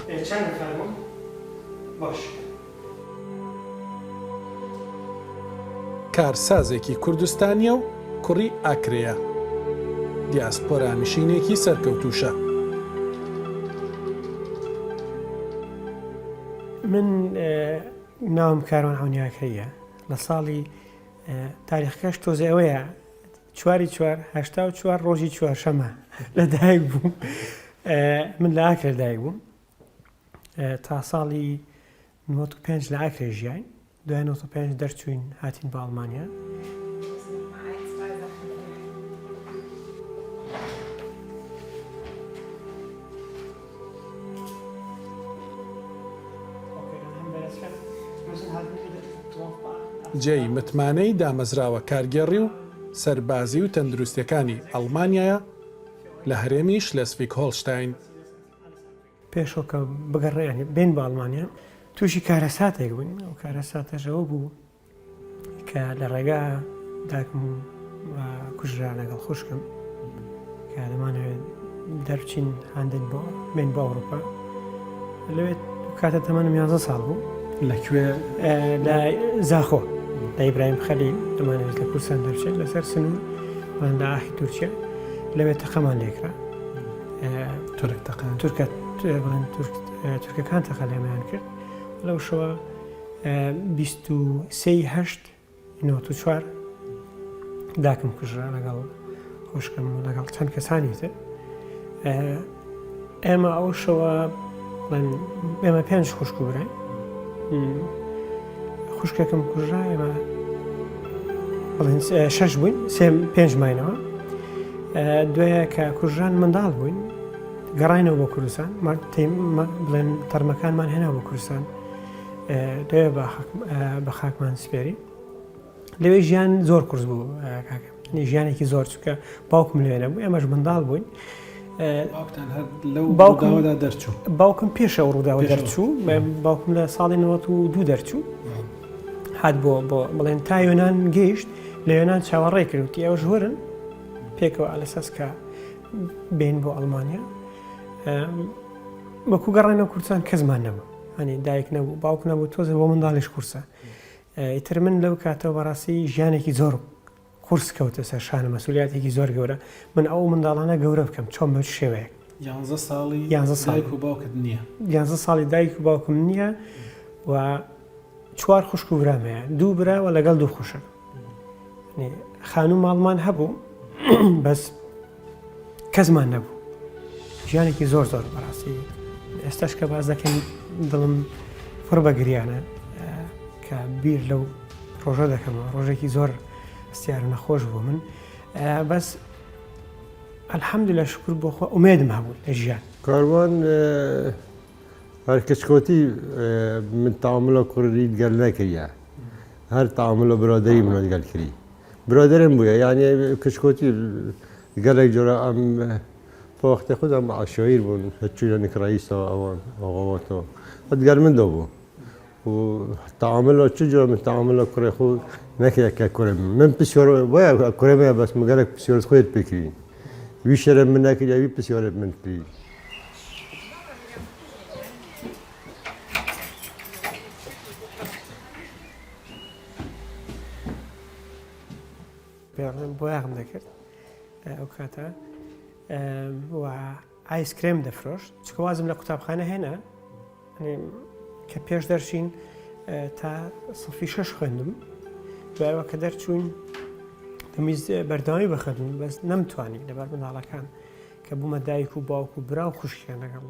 چند نفر بوون؟ باش. کارسازێکی کوردستانیە و کوڕی ئاکرەیە دیاسپۆرا نشینێکی سەرکەوتوشە. من ناوم کاروان عونی ئاکرەیە لە ساڵی تاریخەکەش تۆزە ئەوەیە 4/4/84 ڕۆژی چوارشەمە لەدایک بووم. من لە ئاکرە لەدایک بووم تا ساڵی 95 لە ئاکرێ ژیاین، دوای 95 دەرچوین هاتین بە ئەڵمانیا. جێی متمانەی دامەزراوە کارگێڕی و سەربازی و تەندروستیەکانی ئەڵمانیایە لە هەرێمی شلێسڤیگ هۆڵشتاین. پێشۆکە بگەڕێنی بین بە ئەڵمانیا تووشی کارەساتێک بووین. ئەو کارەساتەژەوە بوو کە لە ڕێگا داکم کوژرا لەگەڵ خوشکم کە دەمانەوێت دەرچین هەندێک بۆ بین بە ئەوروپا. لەوێت کاتە تەمەنم 11 ساڵ بوو. لەکوێ؟ لە زاخۆ لە ئیبراهیم خەلیل دەمانەوێت لە کوردستان دەرچێت لەسەر سنوور لە ئاخی تورکیا لەوێت تەقەمان لێکرا. تورکەکان تەقە لێمەیان کرد. لەو شەوە 23/8/94 داکم کوژرا لەگەڵ خۆشکم و لەگەڵ چەند کەسانی تر. ئێمە ئەو شەوە ئێمە 5 خوشک و براین. خوشکێکم کوژرا، ئێمە 6 بووین، 5 ماینەوە. دوایە کە کوژران منداڵ بووین گەڕاینەوە بۆ کوردستان، بڵێن تەرمەکانمان هێنا بۆ کوردستان، دوێ بە خاکمان سپێری. لەوێ ژیان زۆر قورس بوو کاکەم، ژیانێکی زۆر چووکە باوکم لەوێ نەبوو، ئێمەش منداڵ بووین. باوکم پێش ئەو ڕووداوە دەرچوو، باوکم لە ساڵی 92 دەرچوو، هات بۆ بڵێن تا یۆنان گەیشت، لە یۆنان چاوەڕێ کردوتی ئەوە ژوەرن پێکەوە ئەلەساس کە بین بۆ ئەڵمانیا. وەکو گەڕێنەوە کوردستان کەسمان نەبوو، هەنی دایک نەبوو، باوک نەبوو، تۆزە بۆ منداڵیش کورسە. ئیتر من لەو کاتەوە بەڕاستی ژیانێکی زۆر قورس کەوتە سەر شانە، مەسئولیاتێکی زۆر گەورە. من ئەو منداڵانە گەورە بکەم چۆن بە شێوەیەک. 11 ساڵی دایک و باوکت نییە؟ 11 ساڵی دایک و باوکم نییە و 4 خوشک و برامەیە، 2 براوە لەگەڵ 2 خوشک. خانوو ماڵمان هەبوو بەس کەسمان نەبوو. ژیانێکی زۆر بەڕاستی. ئێستاش کە باز دەکەن دڵم پڕ بە گریانە کە بیر لەو ڕۆژە دەکەمەوە. ڕۆژێکی زۆر ئەستیارە نەخۆش بوو من، بەس ئەلحەمدوللا شکر بۆ خوا ئومێدم هەبوو لە ژیان. کاروان هەر کەچکۆتی من تەعاملە کوردی گەل نەکردە، هەر تەعاملە برادەری منە گەل کردی. برادرم بووە، یعنی کەچکۆتی گەلێک جۆرە ئەم وەختێ خود ئەم عەشایر بوون، هەرچوونە نکڕاییسەوە ئەوان ئەوەوەتەوە هەتگەر من دەبوو و تەعاملە چ جۆرە من تەعاملە کوڕێ خۆ نەکرد کە کوڕم من پسیۆرە وایە کوڕێمەیە بەس مگەلێک پسیۆرت خۆیت پێکردی. وی شەرە من نەکرد، وی پسیۆرت من کردی. بۆ یاغم دەکرد ئەو کاتە و ئایسکرێم دەفرۆشت، چکە وازم لە قوتابخانە هێنا کە پێش دەرچین تا سڵفی 6 خوێندم. دوایەوە کە دەرچوین دەمیست بەردەوامی بەخەدون، بەس نەمتوانی لەبەر منداڵەکان کە بوومە دایک و باوک و برا و خوشکیان لەگەڵ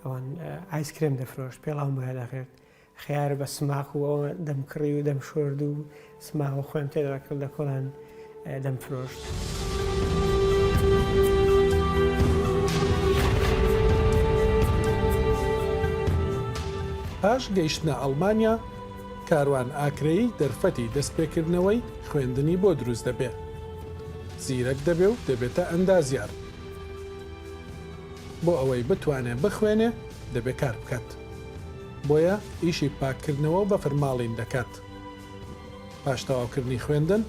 ئەوان ئایسکرێم دەفرۆشت، پێڵاوم بۆ هەداخێت خیار بە سماق و ئەوە دەمکڕی و دەمشۆرد و سماوە خۆم تێداکرد لە کۆڵان دەمفرۆشت. پاش گەیشتنە ئەڵمانیا کاروان ئاکرەی دەرفەتی دەستپێکردنەوەی خوێندنی بۆ دروست دەبێت. زیرەک دەبێ و دەبێتە ئەندازیار. بۆ ئەوەی بتوانێت بخوێنێ دەبێت کار بکات. بۆیە ئیشی پاکردنەوە بە فرماڵین دەکات. پاش تەواوکردنی خوێندن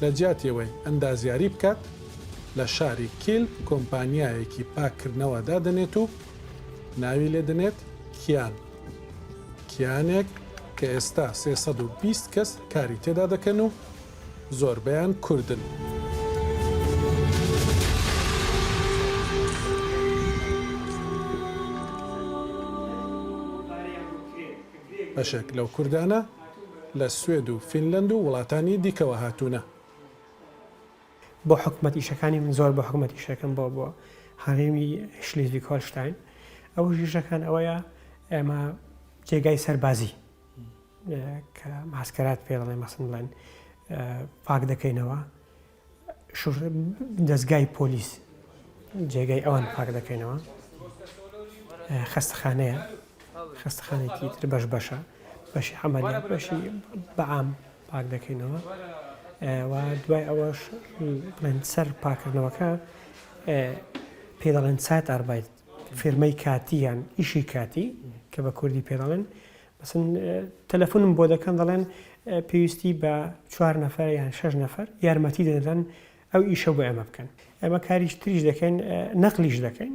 لە جیاتیەوەی ئەندازیاری بکات، لە شاری کیل کۆمپانیایەکی پاکردنەوە دادەنێت و ناوی لێ دەنێت کیان کیانێک کە ئێستا 320 کەس کاری تێدا دەکەن و زۆربەیان کوردن. بەشێک لەو کوردانە لە سوێد و فینلەند و وڵاتانی دیکەوە هاتوونە. بۆ حکومەت ئیشەکانی من زۆر بۆ حکومەت ئیشەکەم بۆ هەرێمی شلیزویک هۆلشتاین ئەو ژیژەکان ئەوەیە ئێمە جێگای سەربازی کە ماسکەرات پێ دەڵێ مەسن بڵێن پاک دەکەینەوە دەستگای پۆلیس جێگای ئەوان پاک دەکەینەوە خەستەخانەیە خەستەخانێکی تر بەش بەشە بەشی عەمەلیات بەشی بەعام پاک دەکەینەوە و دوای ئەوەش بڵێن سەر پاکردنەوەکە پێ دەڵێن سایت ئاربایت فێرمەی کاتییان ئیشی کاتی کە بە کوردی پێ دەڵێن مەسن تەلەفۆنم بۆ دەکەن دەڵێن پێویستی بە 4 نەفەر یان 6 نەفەر یارمەتی دەدەن ئەو ئیشە بۆ ئێمە بکەن ئەمە کاریش تریش دەکەین نەقلیش دەکەین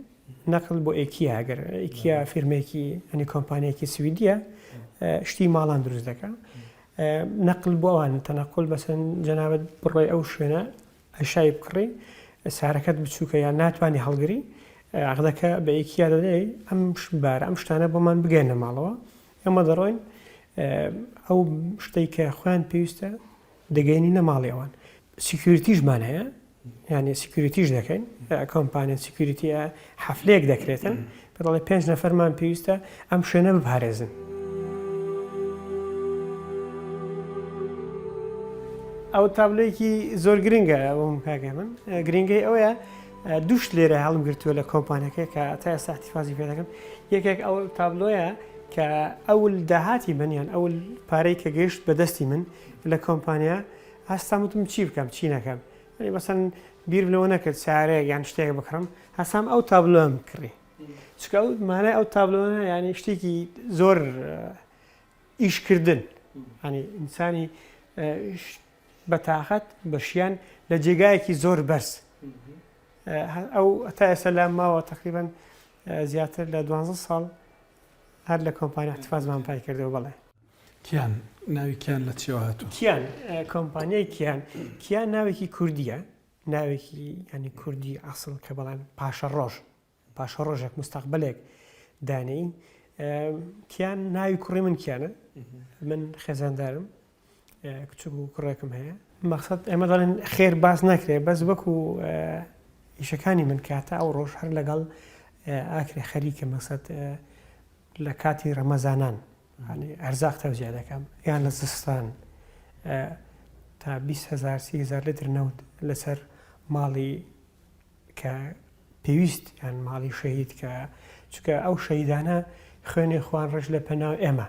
نەقل بۆ ئێکیا ئەگەر ئێکیا فیرمێکی ئەنی کۆمپانیەکی سویدیە شتی ماڵان دروست دەکەن نەقل بۆ ئەوان تەنەقل بەسەن جەنابەت بڕۆی ئەو شوێنە ئەشای بکڕی سارەکەت بچووکە یان ناتوانانی هەڵگری عقدەکە بە ئێکیا دەدەی ئەم بارە ئەم شتانە بۆمان بگەێنە ماڵەوە ئەمە دەڕۆین ئەو شتێک کە خۆیان پێویستە دەگەینی نەماڵی ئەوان سیکوریتیژمان هەیە یعنی سیکوریتیش دەکەین کۆمپانیە سیکوریتیە حەفلەیەک دەکرێتن بەڵێ 5 نەفەرمان پێویستە ئەم شوێنە بپارێزن ئەو تابلۆیەکی زۆر گرنگە ئەوم کاگە من گرنگی ئەوەیە دووشت لێرە هەڵم گرتووە لە کۆمپانیەکە کە تا ئێستا احتیفازی پێ دەکەم یەکێک ئەو تابلۆیە کە ئەول داهاتی من یان ئەول پارەی کە گەیشت بەدەستی من لە کۆمپانیا هەستام وتم چی بکەم چی نەکەم بەسەن بیر لەوە نەکرد سارەیە یان شتێک بکڕم هەستام ئەو تابلۆم کڕی چکە ئەو مانای ئەو تابلۆنە ینی شتێکی زۆر ئیشکردن ینی ئینسانی بەتاقەت بەشیان لە جێگایەکی زۆر بەرز ئەو تا ئێستا لام ماوە تقریبان زیاتر لە 12 ساڵ هەر لە کۆمپانیا احتیفازمان پای کردەوە بەڵێ کیان ناوی کیان لە چێوە هاتوو کیان کۆمپانیای کیان ناوێکی کوردیە ناوێکی ینی کوردی ئەسڵ کە بەڵێن پاشە ڕۆژێک مستەقبلێک دانەی کیان ناوی کوڕی من کیانە من خێزاندارم کچوک و کوڕێکم هەیە مەقسەد ئێمە دەڵێن خێر باس ناکرێت بەس وەکو ئیشەکانی من کاتە ئەو ڕۆژ هەر لەگەڵ ئاکرێ خەریکە مەقسەد لە کاتی ڕەمەزانان ئەرزاق تەوزیع دەکەم یان لە زستان تا 20,000 لتر نەوت لەسەر ماڵی کە پێویست یان ماڵی شەهید کە چکە ئەو شەهیدانە خوێنێ خوان ڕژ لە پەناو ئێمە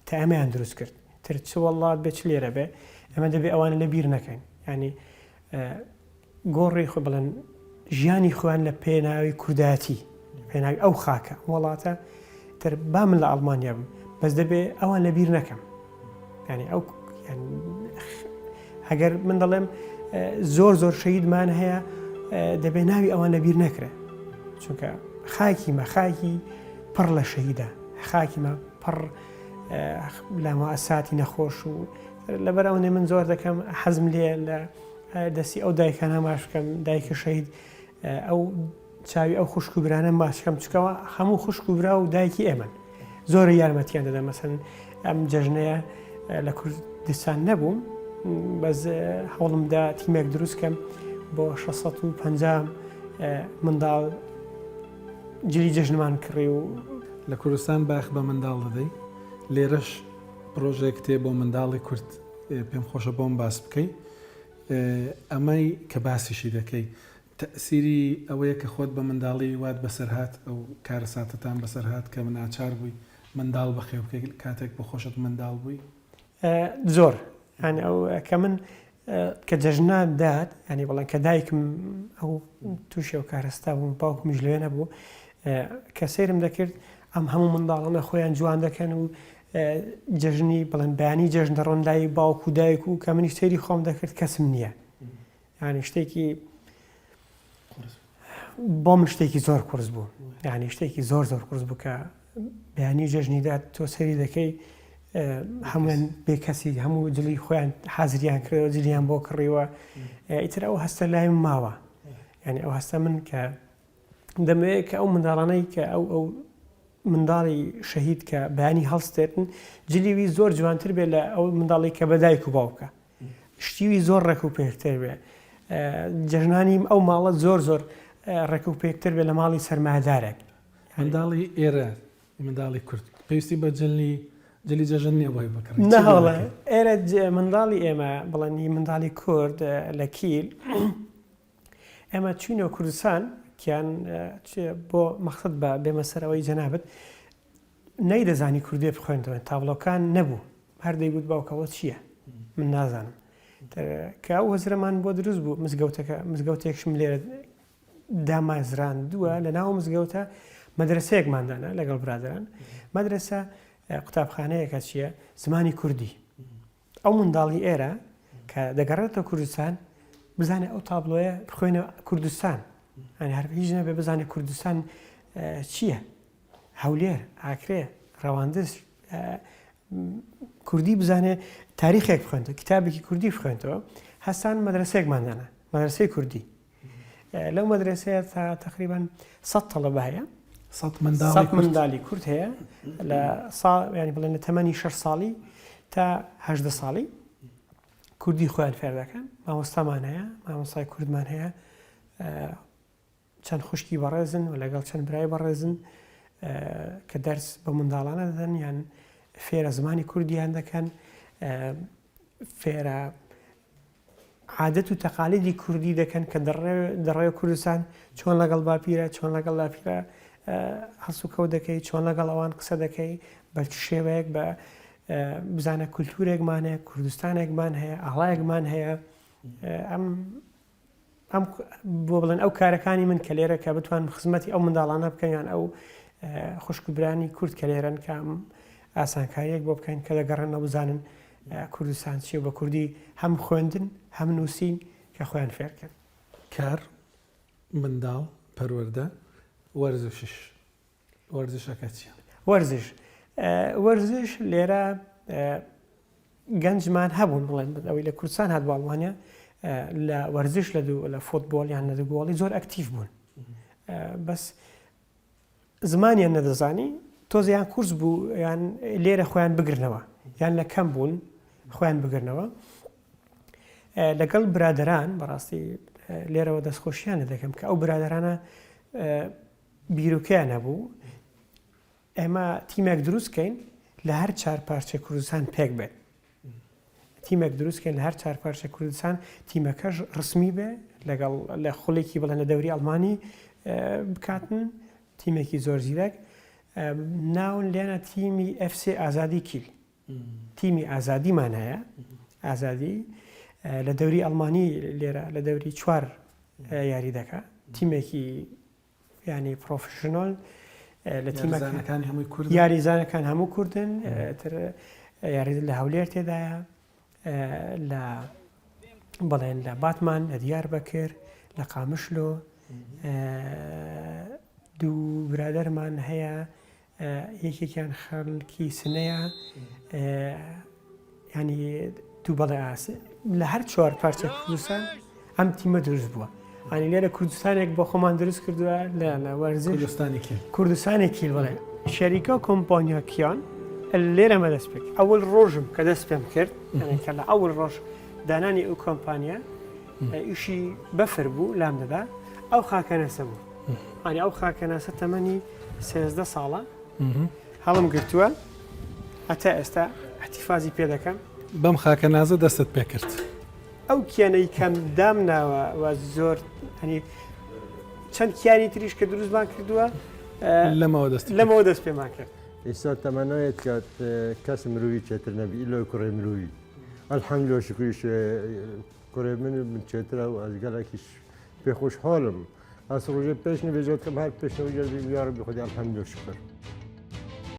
تا ئەمەیان دروست کرد تر چ وەڵات بێت لێرە بێ ئەمە دەبێ ئەوانە لە بیر نەکەین ینی گۆڕی خۆ بڵێن ژیانی خۆیان لە پێناوی کوردایەتی پێناوی ئەو خاکە وڵاتە تر با من لە ئەڵمانیا بم بەس دەبێ ئەوان لە بیر نەکەم ینی ئەو ئەگەر من دەڵێم زۆر شەهیدمان هەیە دەبێ ناوی ئەوان لە بیر نەکرێ چونکە خاکیمە خاکی پڕ لە شەهیدە خاکیمە پڕ لە مؤسساتی نەخۆش و لەبەر ئەوەنێ من زۆر دەکەم حەزم لێ لە دەستی ئەو دایکانە ماش بکەم دایکە شەهید ئەو چاوی ئەو خوشک و برانە ماچ بکەم چکەوە هەموو خوشک و برا و دایکی ئێمە زۆر یارمەتیان دەدەم مەسەن ئەم جەژنەیە لە کوردستان نەبووم بەس هەوڵمدا تیمێک دروستکەم بۆ 650 منداڵ جلی جەژنمان کڕی و لە کوردستان باخ بە منداڵ دەدەی لێرەش پرۆژێک تێ بۆ منداڵی کورد پێم خۆشە بۆم باس بکەی ئەمەی کە باسیشی دەکەی تەسیری ئەوەیە کە خۆت بە منداڵی وات بەسەرهات ئەو کارە ساتتان بەسەرهات کە من ئاچار بووی منداڵ بەخێ بکەی کاتێک بە خۆشت منداڵ بووی زۆر ینی ئەو کە من کە جەژنان داد ینی بەڵێن کە دایکم ئەو تووشی ئەو کارەستا بووم باوکمیش لەوێ نەبوو کە سەیرم دەکرد ئەم هەموو منداڵانە خۆیان جوان دەکەن و جەژنی بڵێن بەیانی جەژن دەڕۆن لای باوک و دایک و کە منیش سەیری خۆم دەکرد کەسم نییە ینی شتێکی بۆ من شتێکی زۆر قورس بوو یعنی شتێکی زۆر قورس بوو کە بەیانی جەژنیدا تۆ سەری دەکەی هەمووان بێ کەسی هەموو جلی خۆیان حازریان کردەوە جلیان بۆ کڕیوە ئیتر ئەو هەستە لای ماوە یعنی ئەو هەستە من کە دەمەوێت کە ئەو منداڵانەی کە ئەو منداڵی شەهید کە بەیانی هەڵستێتن جلیوی زۆر جوانتر بێت لە ئەو منداڵی کە بەدایک و باوکە شتیوی زۆر ڕێک و پێکتر بێ جەژنانی ئەو ماڵە زۆر ڕێک و پێکتر بێت لە ماڵی سەرمادارێک منداڵی ئێرە منداڵی کورد پێویستی بە جلی جەژن نییە بۆی بکڕی نەهڵە ئێرە منداڵی ئێمە بڵێنی منداڵی کورد لە کیل ئێمە چوینەوە کوردستان کیان بۆ مەقسەد بە بێمەسەرەوەی جەنابەت نەیدەزانی کوردی بخوێنەوە تاڤڵۆکان نەبوو هەر دەیگوت باوکەوە چییە من نازانم کە ئەو وەزرەمان بۆ دروست بوو مزگەوتێکشم لێرە دامازران دووە لە ناو مزگەوتە مەدرسەیەکماندانە لەگەڵ برادران مەدرسە قوتابخانەیەکە چییە زمانی کوردی ئەو منداڵی ئێرە کە دەگەڕێتەوە کوردستان بزانێت ئەو تابلۆیە بخوێنە کوردستان هەر هیچ نەبێ بزانێت کوردستان چییە هەولێر ئاکرێ ڕەواندز کوردی بزانێ تاریخێک بخوێنەوە کتابێکی کوردی بخوێنەوە هەستان مەدرسەیەکماندانە مەدرسەی کوردی لەو مەدرسەیە تا تقریبا 100 تەڵەبە هەیە 100 منداڵی کورد هەیە لە ینی بڵێن لە تەمەنی 6 ساڵی تا 18 ساڵی کوردی خۆیان فێر دەکەن مامۆستامان هەیە مامۆستای کوردمان هەیە چەند خوشکی بەڕێزن و لەگەڵ چەند برای بەڕێزن کە دەرس بە منداڵانە دەدەن یان فێرە زمانی کوردیان دەکەن فێرە عادەت و تەقالیدی کوردی دەکەن کە دەڕێ کوردستان چۆن لەگەڵ باپیرە چۆن لەگەڵ لاپیرە هەڵس و کەوت دەکەی چۆن لەگەڵ ئەوان قسە دەکەی بە شێوەیەک بە بزانە کولتورێکمان هەیە کوردستانێکمان هەیە ئاڵایەکمان هەیە ئەم بۆ بڵێن ئەو کارەکانی من کە لێرە کە بتوان خزمەتی ئەو منداڵانە بکەیان ئەو خوشکبرانی کورد کە لێرن کە ئاسانکاریەک بۆ بکەین کە دەگەڕێنەوە بزانن کوردستان چی بە کوردی هەم خوێندن هەم نووسین کە خۆیان فێرکرد کار منداڵ پەروەردە وەرزشەکە چیە؟ وەرزش لێرە گەنجمان هەبوون بڵێن ئەوەی لە کوردستان هات بۆ ئەڵمانیا لە وەرزش لە فۆتبۆڵ یان لە دووگۆڵی زۆر ئەکتیڤ بوون بەس زمانیان نەدەزانی تۆزیان کورس بوو یان لێرە خۆیان بگرنەوە یان لە کەم بوون خۆیان بگرنەوە لەگەڵ برادران بەڕاستی لێرەوە دەستخۆشییانە دەکەم کە ئەو برادرانە بیرۆکیان هەبوو ئێمە تیمێک دروستکەین لە هەر 4 پارچە کوردستان پێک بێت تیمێک دروستکەین لە هەر 4 پارچە کوردستان تیمەکەش ڕسمی بێ لەگەڵ لە خولێکی بڵێن لە دەوری ئەڵمانی بکاتن تیمێکی زۆر زیرەک ناون لێنە تیمی FC ئازادی کیل تیمی ئازادیمان هەیە ئازادی لە دەوری ئەڵمانی لێرە لە دەوری 4 یاری دەکە تیمێکی ینی پرۆفشنۆل لە تیمەکانی هەمووی کورد یاریزانەکان هەموو کوردن یاری لە هەولێر تێدایە لە بڵێن لە باتمان لە دیار بەکر لە قامشلۆ دوو برادەرمان هەیە یەکێکیان خەڵکی سنەیە ینی دوو بەڵێ ئاسە لە هەر 4 پارچە کوردستان ئەم تیمە دروست بووە ئەنی لێرە کوردستانێک بۆ خۆمان دروست کردووە لە وەرزش کوردستانێکی بڵێ شەریکە و کۆمپانیاکیان لێرەمە دەست پێ ئەوڵ ڕۆژم کە دەست پێم کرد کە لە ئەوڵ ڕۆژ دانانی ئەو کۆمپانیا ئیشی بەفر بوو لام دەدا ئەو خاکەنەسە بوو ئەنی ئەو خاکەناسە تەمەنی 13 ساڵە هەڵم گرتووە هەتا ئێستا احتیفازی پێ دەکەم بەم خاکەنازە دەستت پێ کرد ئەو کیانەی کەم دامناوە و زۆر هەنی چەند کیانی تریش کە دروستمان کردووە لەمەوە دەست پێمان کرد ئێستا تەمەنایەت کات کەس مرۆڤی چێتر نەبی ئیلۆی کوڕی مرۆڤی ئەلحەمدولillah شکریش کوڕێ من چێترە و ئەزگەلێکیش پێخۆشحاڵم ئەس ڕۆژێ پێش نەبێژێت کەم هەر پێشەوە گەردی یارە بخۆدی ئەلحەمدولillah شکر